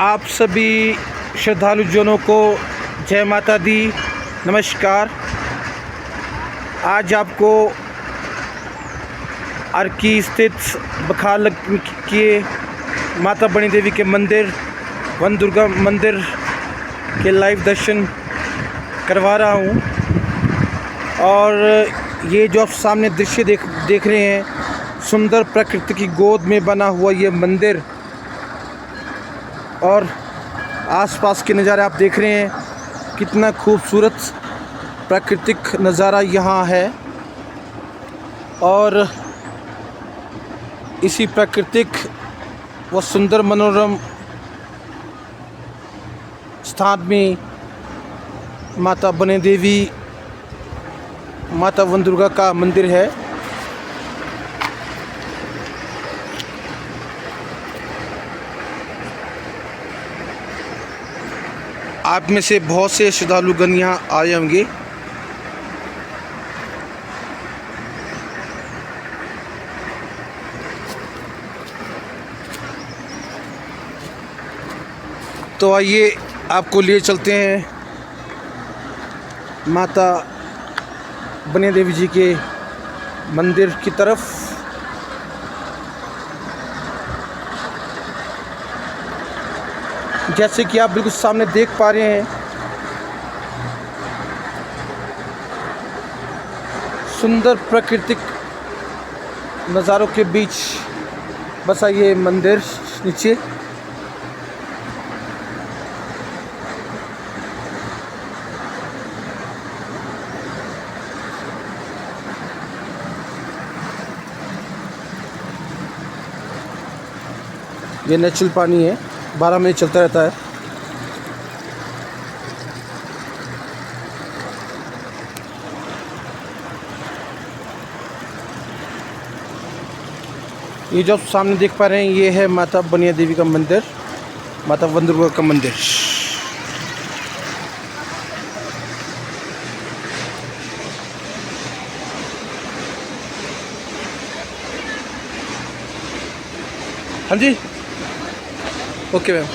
आप सभी श्रद्धालुजनों को जय माता दी, नमस्कार। आज आपको अर्की स्थित बखाल के माता बनी देवी के मंदिर, वन दुर्गा मंदिर के लाइव दर्शन करवा रहा हूँ। और ये जो आप सामने दृश्य देख रहे हैं, सुंदर प्रकृति की गोद में बना हुआ ये मंदिर और आसपास के नज़ारे आप देख रहे हैं, कितना खूबसूरत प्राकृतिक नज़ारा यहाँ है। और इसी प्राकृतिक व सुंदर मनोरम स्थान में माता बनी देवी, माता वन दुर्गा का मंदिर है। आप में से बहुत से श्रद्धालुगण यहाँ आए होंगे। तो आइए आपको लिए चलते हैं माता बनी देवी जी के मंदिर की तरफ। जैसे कि आप बिल्कुल सामने देख पा रहे हैं, सुंदर प्राकृतिक नज़ारों के बीच बसा ये मंदिर नीचे। ये नेचुरल पानी है, 12 महीने चलता रहता है। ये जो सामने देख पा रहे हैं, ये है माता बनी देवी का मंदिर, माता वन दुर्गा का मंदिर। हाँ जी, ओके मैम।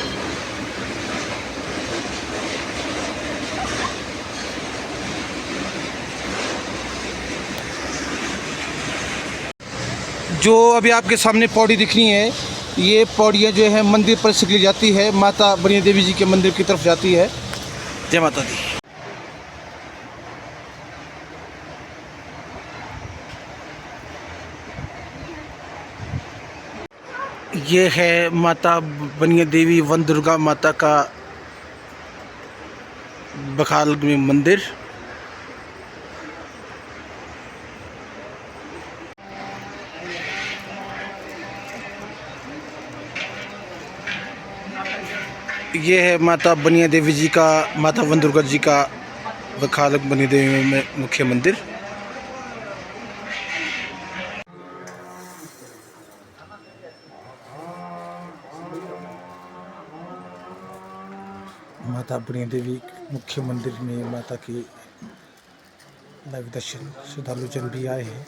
जो अभी आपके सामने पौड़ी दिख रही है, ये पौड़ियाँ जो है मंदिर पर से ली जाती है, माता बनी देवी जी के मंदिर की तरफ जाती है। जय माता दी। ये है माता बनी देवी वन दुर्गा माता का बखाल में मंदिर। ये है माता बनी देवी जी का, माता वन दुर्गा जी का बखाल बनी देवी में मुख्य मंदिर। माता बनी देवी मुख्य मंदिर में माता की लाइव दर्शन श्रद्धालुजन भी आए हैं,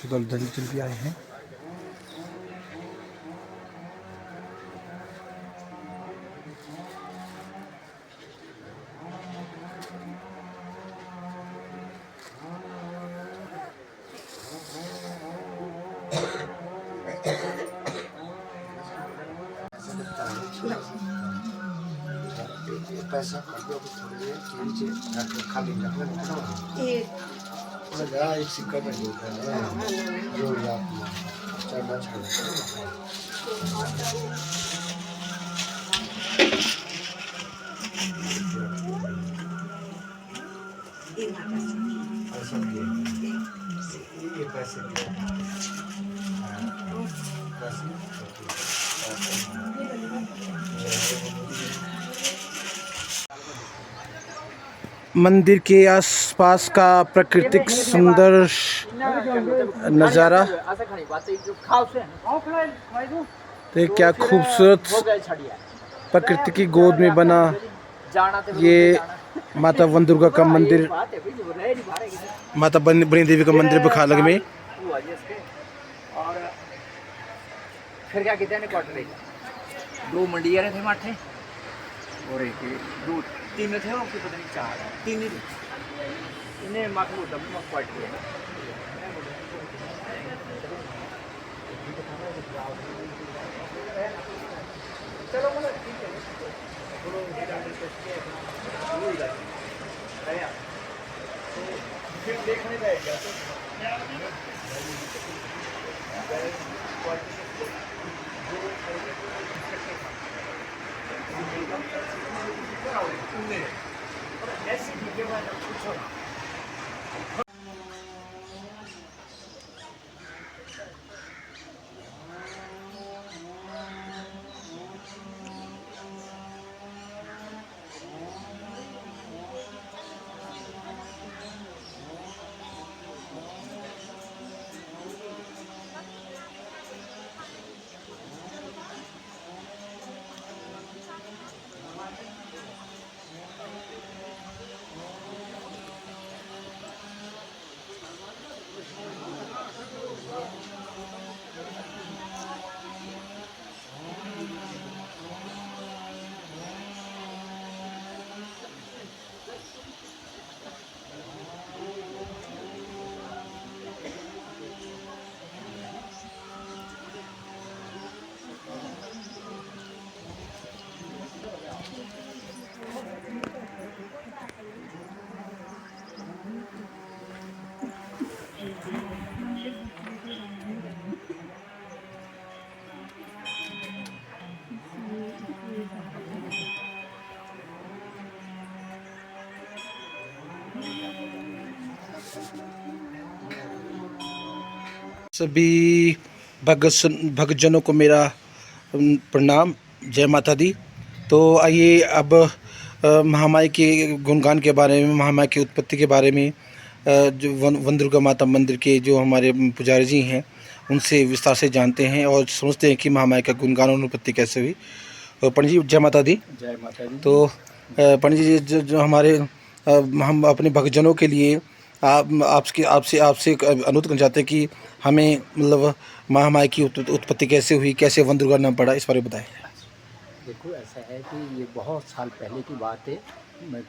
श्रद्धालुजन भी आए हैं। पैसा कर दो थोड़ी नीचे खाली रखना एक सिक्का में देता है जो आप चढ़ना छोड़। ये पैसे मंदिर के आसपास का प्राकृतिक सुंदर नज़ारा, तो क्या खूबसूरत प्रकृति की गोद में बना ये माता वन दुर्गा का मंदिर, माता बनी देवी का मंदिर बखालग में। फिर क्या कहते हैं क्वार्टर 2 मंडियारे थे माठे और एक दो 3 थे और पता नहीं 4 3 ही थे इन्हें माथे को दम में क्वाइट किया चलो मतलब ठीक है फिर देखने जाएगा ऐसी चीजें मैं पूछो सभी भक्तजनों को मेरा प्रणाम, जय माता दी। तो आइए अब महामाई के गुणगान के बारे में, महामाई की उत्पत्ति के बारे में जो वन दुर्गा माता मंदिर के जो हमारे पुजारी जी हैं उनसे विस्तार से जानते हैं और समझते हैं कि महामाई का गुणगान और उत्पत्ति कैसे हुई। तो पंडित जी जय माता दी। जय माता दी। तो पंडित जी जो हमारे हम अपने भक्तजनों के लिए आपसे आपसे अनुरोध करना चाहते हैं कि हमें मतलब महामाई की उत्पत्ति कैसे हुई, कैसे वन दुर्गा नाम पड़ा, इस बारे में बताएं। देखो ऐसा है कि ये बहुत साल पहले की बात है,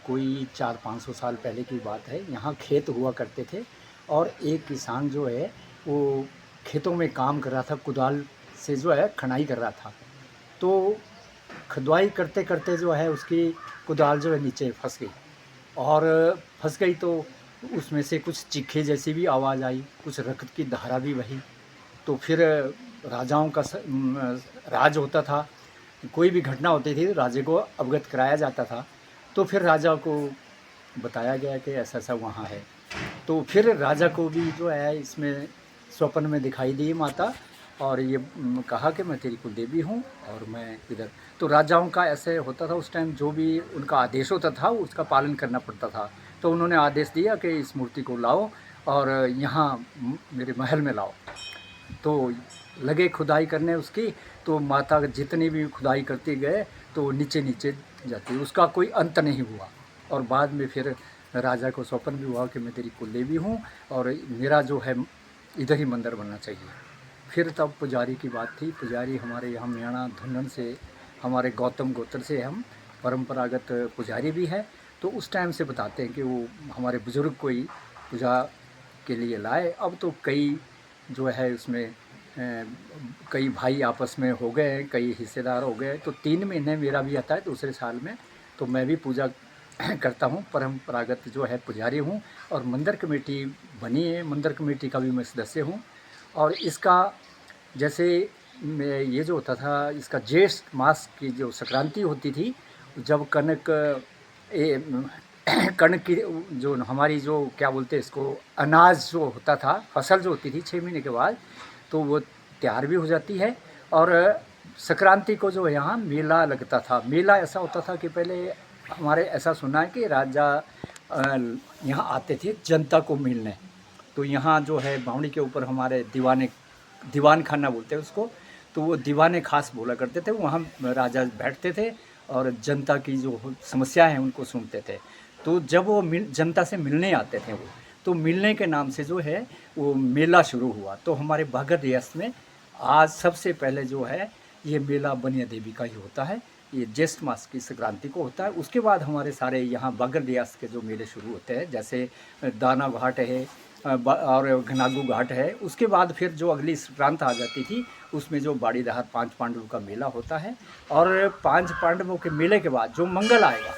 कोई 400-500 साल पहले की बात है। यहाँ खेत हुआ करते थे और एक किसान जो है वो खेतों में काम कर रहा था, कुदाल से जो है खनाई कर रहा था। तो खुदाई करते करते जो है उसकी कुदाल जो है नीचे फंस गई और फंस गई तो उसमें से कुछ चीखे जैसी भी आवाज़ आई, कुछ रक्त की धारा भी बही। तो फिर राजाओं का राज होता था, कोई भी घटना होती थी राजे को अवगत कराया जाता था। तो फिर राजा को बताया गया कि ऐसा ऐसा वहाँ है। तो फिर राजा को भी जो है इसमें स्वप्न में दिखाई दी माता और ये कहा कि मैं तेरी कुलदेवी हूँ और मैं इधर। तो राजाओं का ऐसे होता था उस टाइम, जो भी उनका आदेश होता था उसका पालन करना पड़ता था। तो उन्होंने आदेश दिया कि इस मूर्ति को लाओ और यहाँ मेरे महल में लाओ। तो लगे खुदाई करने उसकी, तो माता जितनी भी खुदाई करते गए तो नीचे नीचे जाती, उसका कोई अंत नहीं हुआ। और बाद में फिर राजा को स्वप्न भी हुआ कि मैं तेरी कुलदेवी हूँ और मेरा जो है इधर ही मंदिर बनना चाहिए। फिर तब पुजारी की बात थी। पुजारी हमारे यहाँ मियाणा धुन्नन से, हमारे गौतम गोत्र से हम परंपरागत पुजारी भी है। तो उस टाइम से बताते हैं कि वो हमारे बुज़ुर्ग को ही पूजा के लिए लाए। अब तो कई जो है उसमें कई भाई आपस में हो गए, कई हिस्सेदार हो गए। तो 3 महीने मेरा भी आता है दूसरे साल में, तो मैं भी पूजा करता हूँ। परंपरागत जो है पुजारी हूँ और मंदिर कमेटी बनी है, मंदिर कमेटी का भी मैं सदस्य हूँ। और इसका जैसे ये जो होता था, इसका ज्येष्ठ मास की जो संक्रांति होती थी, जब कनक कणक की जो हमारी जो क्या बोलते हैं इसको, अनाज जो होता था, फसल जो होती थी 6 महीने के बाद, तो वो तैयार भी हो जाती है। और संक्रांति को जो यहाँ मेला लगता था। मेला ऐसा होता था कि पहले हमारे ऐसा सुना है कि राजा यहाँ आते थे जनता को मिलने। तो यहाँ जो है बावड़ी के ऊपर हमारे दीवान खाना बोलते हैं उसको, तो वो दीवाने खास बोला करते थे। वहाँ राजा बैठते थे और जनता की जो समस्या है उनको सुनते थे। तो जब वो जनता से मिलने आते थे वो, तो मिलने के नाम से जो है वो मेला शुरू हुआ। तो हमारे बागड़ रियासत में आज सबसे पहले जो है ये मेला बनिया देवी का ही होता है। ये ज्येष्ठ मास की संक्रांति को होता है। उसके बाद हमारे सारे यहाँ बागर रियास के जो मेले शुरू होते हैं, जैसे दाना घाट है और घनागू घाट है। उसके बाद फिर जो अगली संक्रांत आ जाती थी, उसमें जो बाड़ीदार 5 पांडवों का मेला होता है। और 5 पांडवों के मेले के बाद जो मंगल आएगा,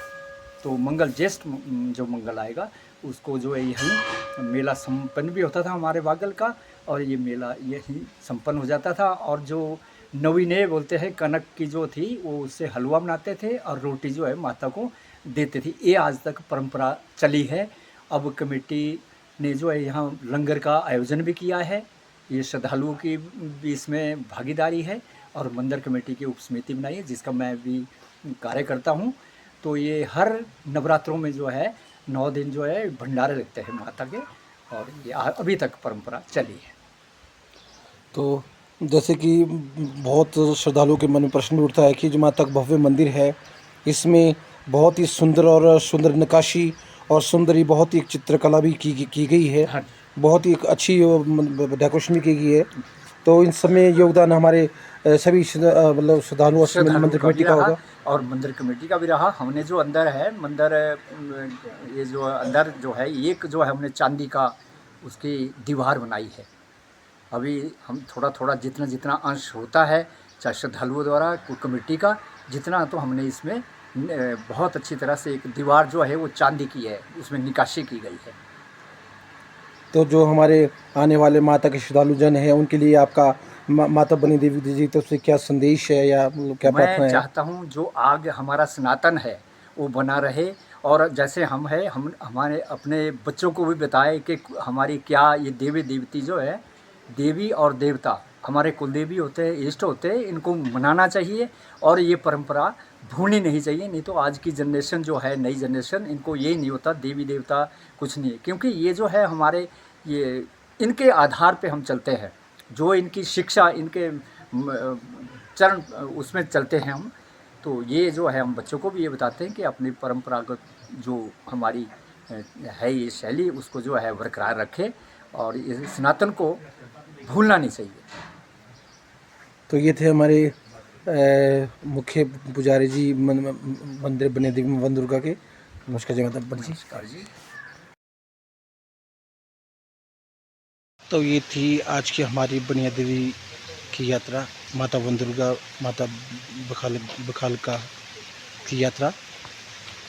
तो मंगल ज्येष्ठ जो मंगल आएगा, उसको जो है यहीं मेला संपन्न भी होता था हमारे बागल का, और ये मेला यहीं संपन्न हो जाता था। और जो नवीने बोलते हैं, कनक की जो थी वो उससे हलवा बनाते थे और रोटी जो है माता को देते थे। ये आज तक परंपरा चली है। अब कमेटी ने जो है यहाँ लंगर का आयोजन भी किया है। ये श्रद्धालुओं की भी इसमें भागीदारी है, और मंदिर कमेटी की उपसमिति बनाई है जिसका मैं भी कार्य करता हूँ। तो ये हर नवरात्रों में जो है 9 दिन जो है भंडारे लगते हैं माता के, और ये अभी तक परंपरा चली है। तो जैसे कि बहुत श्रद्धालुओं के मन में प्रश्न भी उठता है कि जो माता का भव्य मंदिर है, इसमें बहुत ही सुंदर और सुंदर नक्काशी और सुंदर बहुत ही चित्रकला भी की गई है। हाँ। बहुत ही अच्छी डेकोरेशन भी की गई है। तो इन सब में योगदान हमारे सभी मतलब श्रद्धालुओं और मंदिर कमेटी का होगा, और मंदिर कमेटी का भी रहा। हमने जो अंदर है मंदिर, ये जो अंदर जो है, एक जो है हमने चांदी का उसकी दीवार बनाई है। अभी हम थोड़ा थोड़ा जितना अंश होता है, चाहे श्रद्धालुओं द्वारा, कोई कमेटी का, जितना तो हमने इसमें बहुत अच्छी तरह से एक दीवार जो है वो चांदी की है, उसमें निकाशी की गई है। तो जो हमारे आने वाले माता के श्रद्धालु जन हैं, उनके लिए आपका माता बनी देवी जी तरफ से क्या संदेश है या क्या प्रार्थना है? मैं चाहता हूँ जो आग हमारा सनातन है वो बना रहे, और जैसे हम है, हम हमारे अपने बच्चों को भी बताएं कि हमारी क्या ये देवी देवती जो है, देवी और देवता हमारे कुलदेवी होते हैं, इष्ट होते हैं, इनको मनाना चाहिए और ये परंपरा भूलनी नहीं चाहिए। नहीं तो आज की जनरेशन जो है, नई जनरेशन, इनको ये नहीं होता देवी देवता कुछ नहीं है, क्योंकि ये जो है हमारे, ये इनके आधार पे हम चलते हैं। जो इनकी शिक्षा, इनके चरण उसमें चलते हैं हम। तो ये जो है हम बच्चों को भी ये बताते हैं कि अपनी परंपरागत जो हमारी है ये शैली, उसको जो है बरकरार रखें, और इस सनातन को भूलना नहीं चाहिए। तो ये थे हमारे मुख्य पुजारी जी मंदिर बनी देवी वन दुर्गा के। नमस्कार जी माता बनी जी। नमस्कार जी। तो ये थी आज की हमारी बनिया देवी की यात्रा, माता वन दुर्गा, माता बखालका की यात्रा।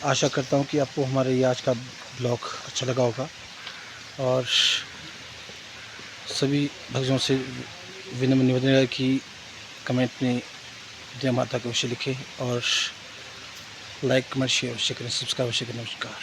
आशा करता हूँ कि आपको हमारे ये आज का ब्लॉग अच्छा लगा होगा, और सभी भक्तों से विनम्र निवेदन है कि कमेंट में जय माता के विषय लिखें, और लाइक कमेंट शेयर अवश्य करें, सब्सक्राइब अवश्य करें। नमस्कार।